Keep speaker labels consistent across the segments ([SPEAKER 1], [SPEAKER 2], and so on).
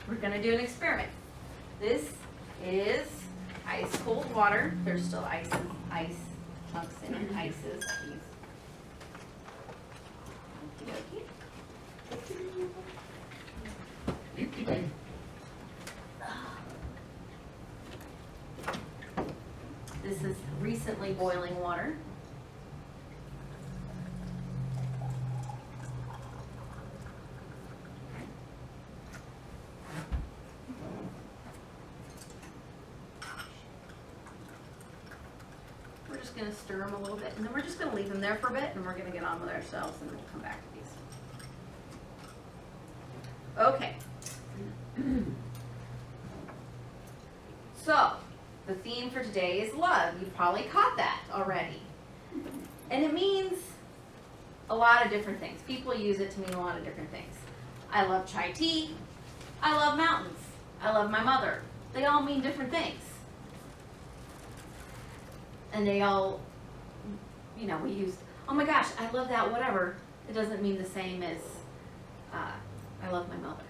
[SPEAKER 1] we're going to do an experiment. This is ice cold water. There's still ice chunks in it, ices. This is recently boiling water. We're just going to stir them a little bit, and then we're just going to leave them there for a bit, and we're going to get on with ourselves, and then we'll come back to these. Okay. So, the theme for today is love. You've probably caught that already. And it means a lot of different things. People use it to mean a lot of different things. I love chai tea. I love mountains. I love my mother. They all mean different things. And they all, you know, we use, oh my gosh, I love that, whatever. It doesn't mean the same as I love my mother.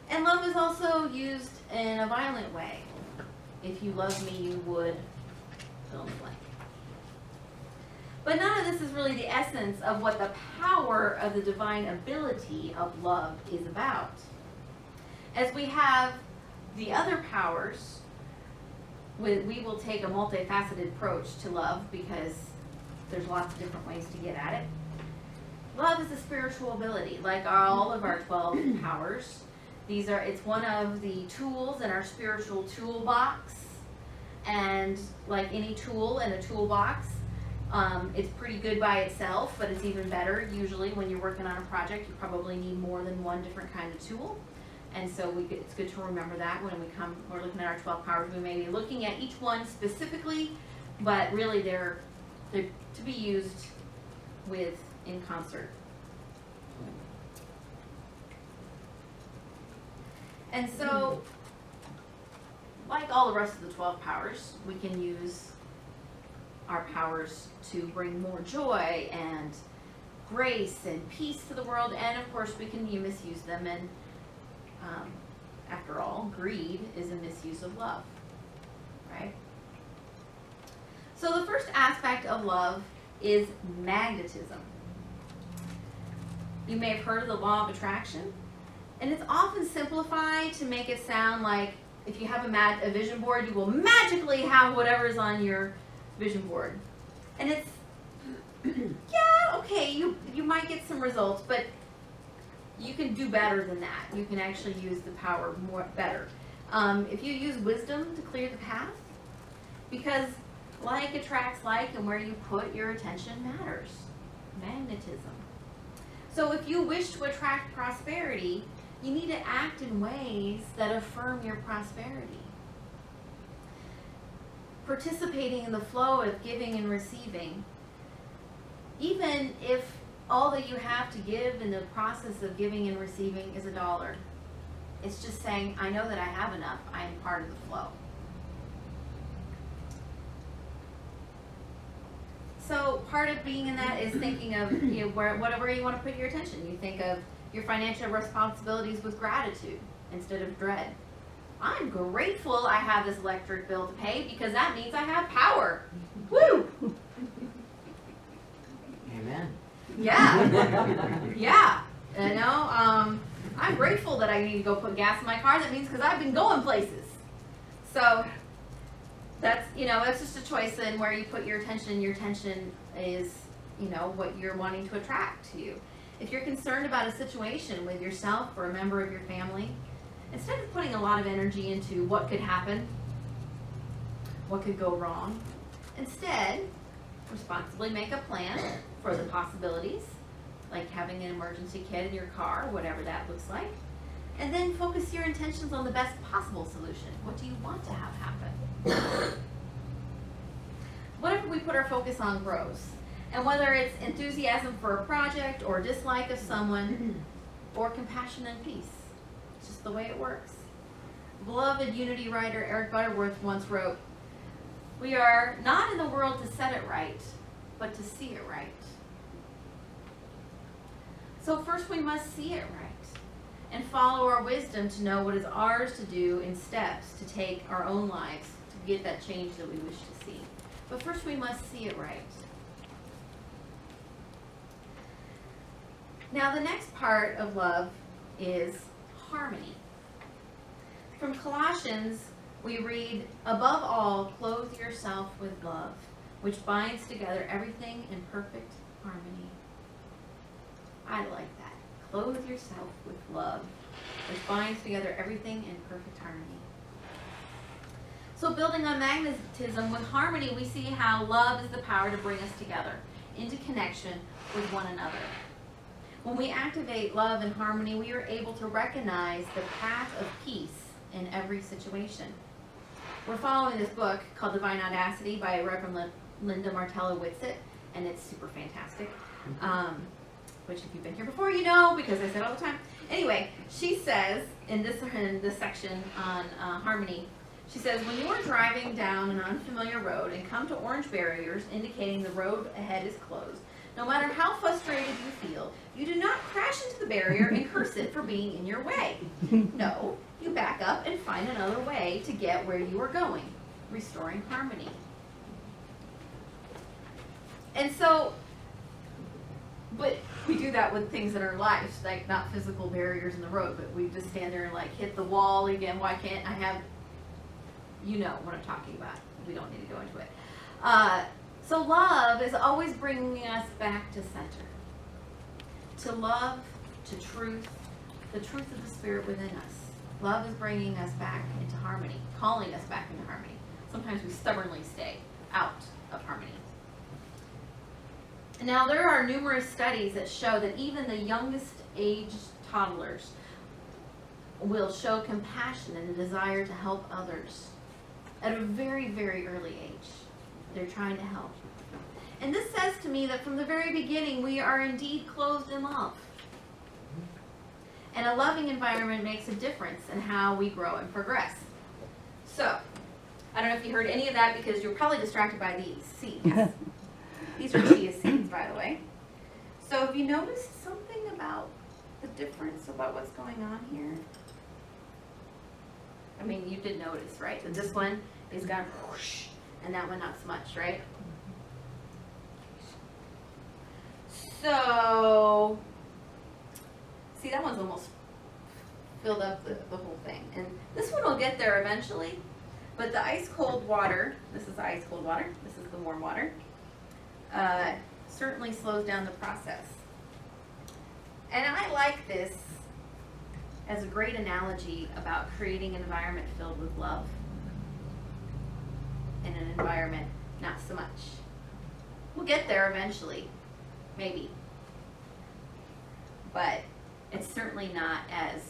[SPEAKER 1] And love is also used in a violent way. If you love me, you would fill in the blank. But none of this is really the essence of what the power of the divine ability of love is about. As we have the other powers, we will take a multifaceted approach to love because there's lots of different ways to get at it. Love is a spiritual ability, like all of our 12 powers. It's one of the tools in our spiritual toolbox, and like any tool in a toolbox, it's pretty good by itself, but it's even better usually when you're working on a project. You probably need more than one different kind of tool, and so it's good to remember that when we're looking at our 12 powers. We may be looking at each one specifically, but really they're to be used in concert. And so, like all the rest of the 12 powers, we can use our powers to bring more joy and grace and peace to the world, and of course we can misuse them, and after all, greed is a misuse of love, right? So the first aspect of love is magnetism. You may have heard of the law of attraction. And it's often simplified to make it sound like if you have a vision board, you will magically have whatever's on your vision board. And it's, yeah, okay, you might get some results, but you can do better than that. You can actually use the power better. If you use wisdom to clear the path, because like attracts like, and where you put your attention matters. Magnetism. So if you wish to attract prosperity, you need to act in ways that affirm your prosperity. Participating in the flow of giving and receiving, even if all that you have to give in the process of giving and receiving is $1. It's just saying, I know that I have enough. I am part of the flow. So part of being in that is thinking of whatever you want to put your attention. You think of your financial responsibilities with gratitude instead of dread. I'm grateful I have this electric bill to pay because that means I have power. Woo!
[SPEAKER 2] Amen.
[SPEAKER 1] Yeah. Yeah. You know, I'm grateful that I need to go put gas in my car. That means because I've been going places. So that's just a choice in where you put your attention. Your attention is, what you're wanting to attract to you. If you're concerned about a situation with yourself or a member of your family, instead of putting a lot of energy into what could happen, what could go wrong, instead, responsibly make a plan for the possibilities, like having an emergency kit in your car, whatever that looks like, and then focus your intentions on the best possible solution. What do you want to have happen? Whatever we put our focus on grows. And whether it's enthusiasm for a project or dislike of someone or compassion and peace, it's just the way it works. Beloved Unity writer Eric Butterworth once wrote, "We are not in the world to set it right, but to see it right." So first we must see it right. and follow our wisdom to know what is ours to do in steps to take our own lives to get that change that we wish to see. But first we must see it right. Now the next part of love is harmony. From Colossians, we read, above all, clothe yourself with love, which binds together everything in perfect harmony. I like that. Clothe yourself with love, which binds together everything in perfect harmony. So building on magnetism with harmony, we see how love is the power to bring us together into connection with one another. When we activate love and harmony, we are able to recognize the path of peace in every situation. We're following this book called Divine Audacity by Reverend Linda Martello Whitsitt, and it's super fantastic. Which if you've been here before, you know, because I say it all the time. Anyway, she says in this section on harmony, she says, when you are driving down an unfamiliar road and come to orange barriers indicating the road ahead is closed, no matter how frustrated you feel, you do not crash into the barrier and curse it for being in your way. No, you back up and find another way to get where you are going, restoring harmony. And so, but we do that with things in our lives, like not physical barriers in the road, but we just stand there and like hit the wall again. Why can't I have, you know what I'm talking about. We don't need to go into it. So love is always bringing us back to center. To love, to truth, the truth of the Spirit within us. Love is bringing us back into harmony, calling us back into harmony. Sometimes we stubbornly stay out of harmony. Now, there are numerous studies that show that even the youngest aged toddlers will show compassion and a desire to help others at a very, very early age. They're trying to help. And this says to me that from the very beginning, we are indeed clothed in love. And a loving environment makes a difference in how we grow and progress. So, I don't know if you heard any of that because you're probably distracted by these seeds. These are chia seeds, by the way. So have you noticed something about the difference about what's going on here? I mean, you did notice, right? That this one is got whoosh, and that one not so much, right? So, see, that one's almost filled up the whole thing. And this one will get there eventually. But the ice cold water, this is the ice cold water, this is the warm water, certainly slows down the process. And I like this as a great analogy about creating an environment filled with love and an environment not so much. We'll get there eventually, maybe. But it's certainly not as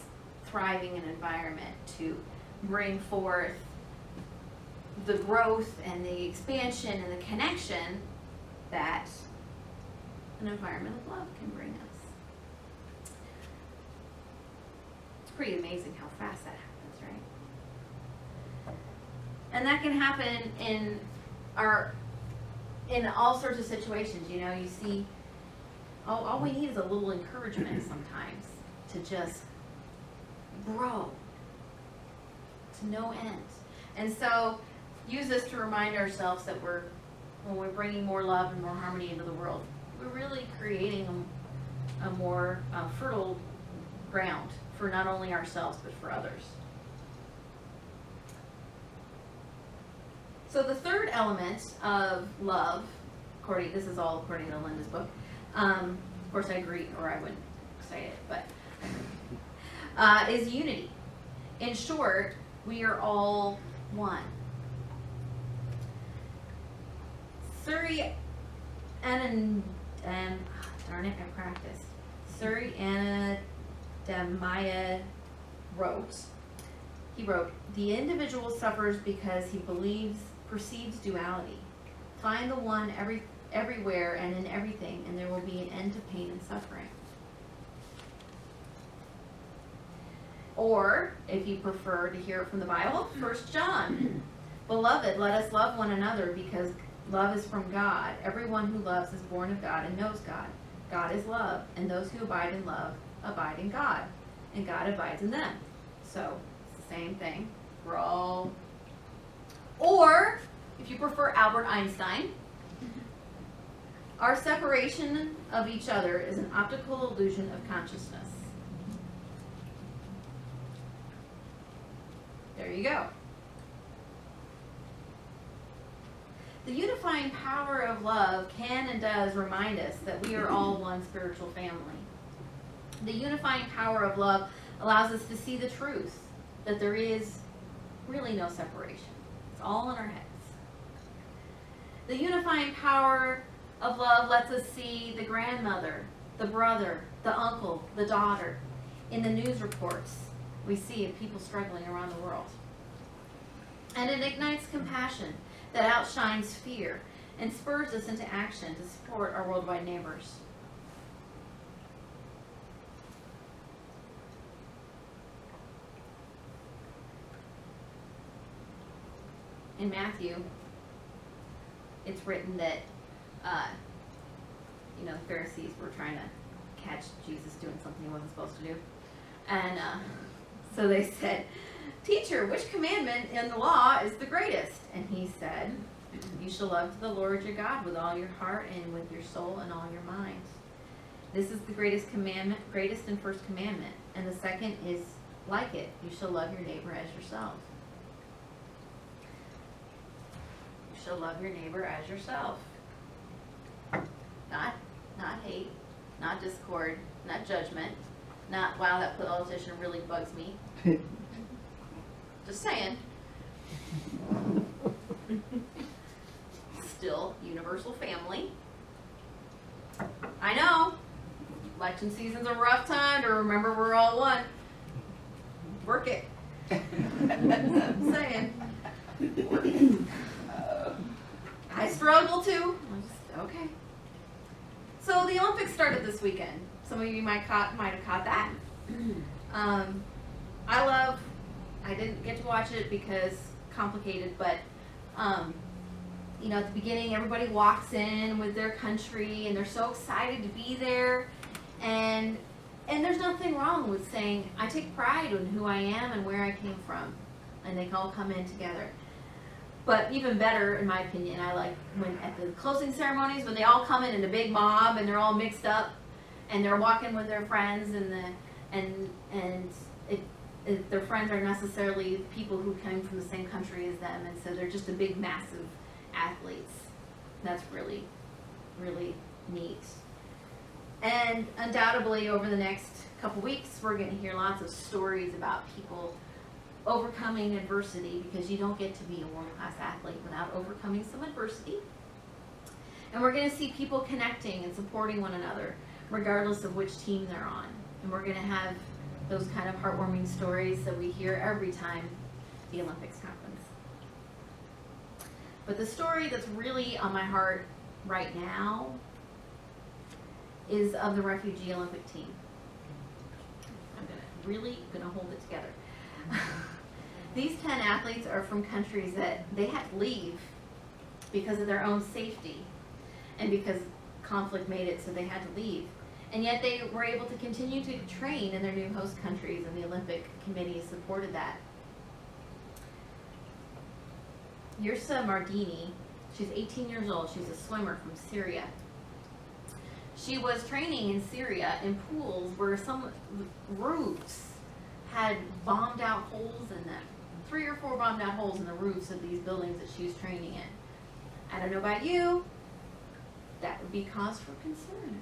[SPEAKER 1] thriving an environment to bring forth the growth and the expansion and the connection that an environment of love can bring us. It's pretty amazing how fast that happens, right? And that can happen in all sorts of situations. You know, you see, all we need is a little encouragement sometimes to just grow to no end. And so use this to remind ourselves that when we're bringing more love and more harmony into the world, we're really creating a more fertile ground for not only ourselves but for others. So the third element of love, this is all according to Linda's book. Of course I agree, or I wouldn't say it, but is unity. In short, we are all one. Suri darn it, I practiced. Suri Anandamaya wrote, the individual suffers because he perceives duality. Find the one everywhere and in everything, and there will be an end to pain and suffering. Or, if you prefer to hear it from the Bible, 1 John. Beloved, let us love one another because love is from God. Everyone who loves is born of God and knows God. God is love, and those who abide in love abide in God, and God abides in them. So, it's the same thing. We're all, or, if you prefer Albert Einstein, our separation of each other is an optical illusion of consciousness. There you go. The unifying power of love can and does remind us that we are all one spiritual family. The unifying power of love allows us to see the truth, that there is really no separation. It's all in our heads. The unifying power of love lets us see the grandmother, the brother, the uncle, the daughter in the news reports we see of people struggling around the world. And it ignites compassion that outshines fear and spurs us into action to support our worldwide neighbors. In Matthew, it's written that the Pharisees were trying to catch Jesus doing something he wasn't supposed to do. And so they said, "Teacher, which commandment in the law is the greatest?" And he said, "You shall love the Lord your God with all your heart and with your soul and all your mind. This is the greatest commandment, greatest and first commandment. And the second is like it. You shall love your neighbor as yourself." You shall love your neighbor as yourself. Not hate, not discord, not judgment, not, wow, that politician really bugs me. Just saying. Still, universal family. I know. Election season's a rough time to remember we're all one. Work it. I'm saying. Work it. I struggle too. Okay. So the Olympics started this weekend. Some of you might have caught that. I didn't get to watch it because complicated, but at the beginning everybody walks in with their country and they're so excited to be there, and there's nothing wrong with saying I take pride in who I am and where I came from, and they can all come in together. But even better, in my opinion, I like when at the closing ceremonies when they all come in a big mob and they're all mixed up and they're walking with their friends their friends are necessarily people who came from the same country as them, and so they're just a big, massive athletes. That's really, really neat. And undoubtedly, over the next couple weeks, we're going to hear lots of stories about people overcoming adversity, because you don't get to be a world-class athlete without overcoming some adversity. And we're going to see people connecting and supporting one another, regardless of which team they're on. And we're going to have those kind of heartwarming stories that we hear every time the Olympics happens. But the story that's really on my heart right now is of the refugee Olympic team. I'm really gonna hold it together. These 10 athletes are from countries that they had to leave because of their own safety and because conflict made it so they had to leave. And yet they were able to continue to train in their new host countries, and the Olympic Committee supported that. Yursa Mardini, she's 18 years old. She's a swimmer from Syria. She was training in Syria in pools where some roofs had bombed out holes in them. 3 or 4 bombed out holes in the roofs of these buildings that she was training in. I don't know about you, that would be cause for concern,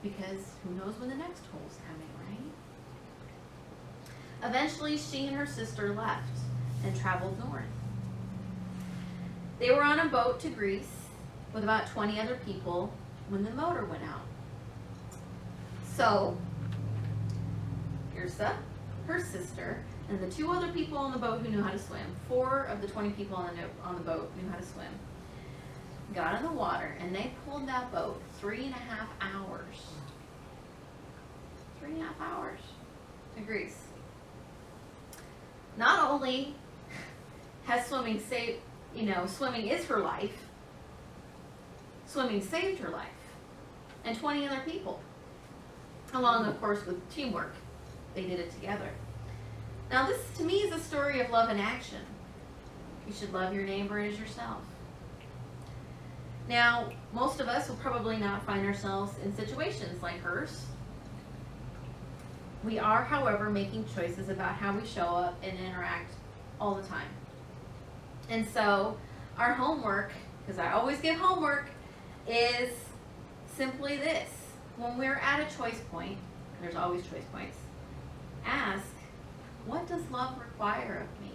[SPEAKER 1] because who knows when the next hole's coming, right? Eventually, she and her sister left and traveled north. They were on a boat to Greece with about 20 other people when the motor went out. So, Yursa, her sister, and the 2 other people on the boat who knew how to swim, 4 of the 20 people on the boat knew how to swim, got in the water, and they pulled that boat 3.5 hours. 3.5 hours to Greece. Not only has swimming saved, swimming is her life, swimming saved her life and 20 other people, along, of course, with teamwork. they did it together. Now this, to me, is a story of love in action. You should love your neighbor as yourself. Now, most of us will probably not find ourselves in situations like hers. We are, however, making choices about how we show up and interact all the time. And so, our homework, because I always give homework, is simply this. When we're at a choice point, and there's always choice points, ask, what does love require of me?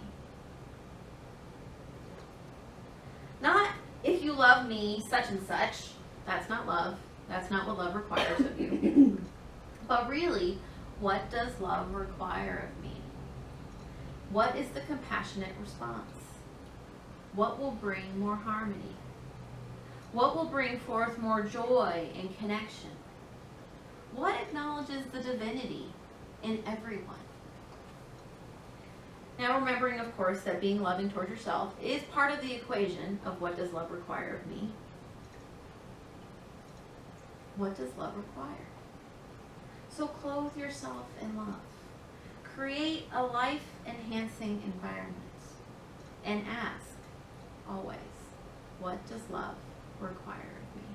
[SPEAKER 1] Not, if you love me, such and such. That's not love. That's not what love requires of you. But really, what does love require of me? What is the compassionate response? What will bring more harmony? What will bring forth more joy and connection? What acknowledges the divinity in everyone? Now, remembering, of course, that being loving toward yourself is part of the equation of what does love require of me. What does love require? So clothe yourself in love. Create a life-enhancing environment. And ask, always, what does love require of me?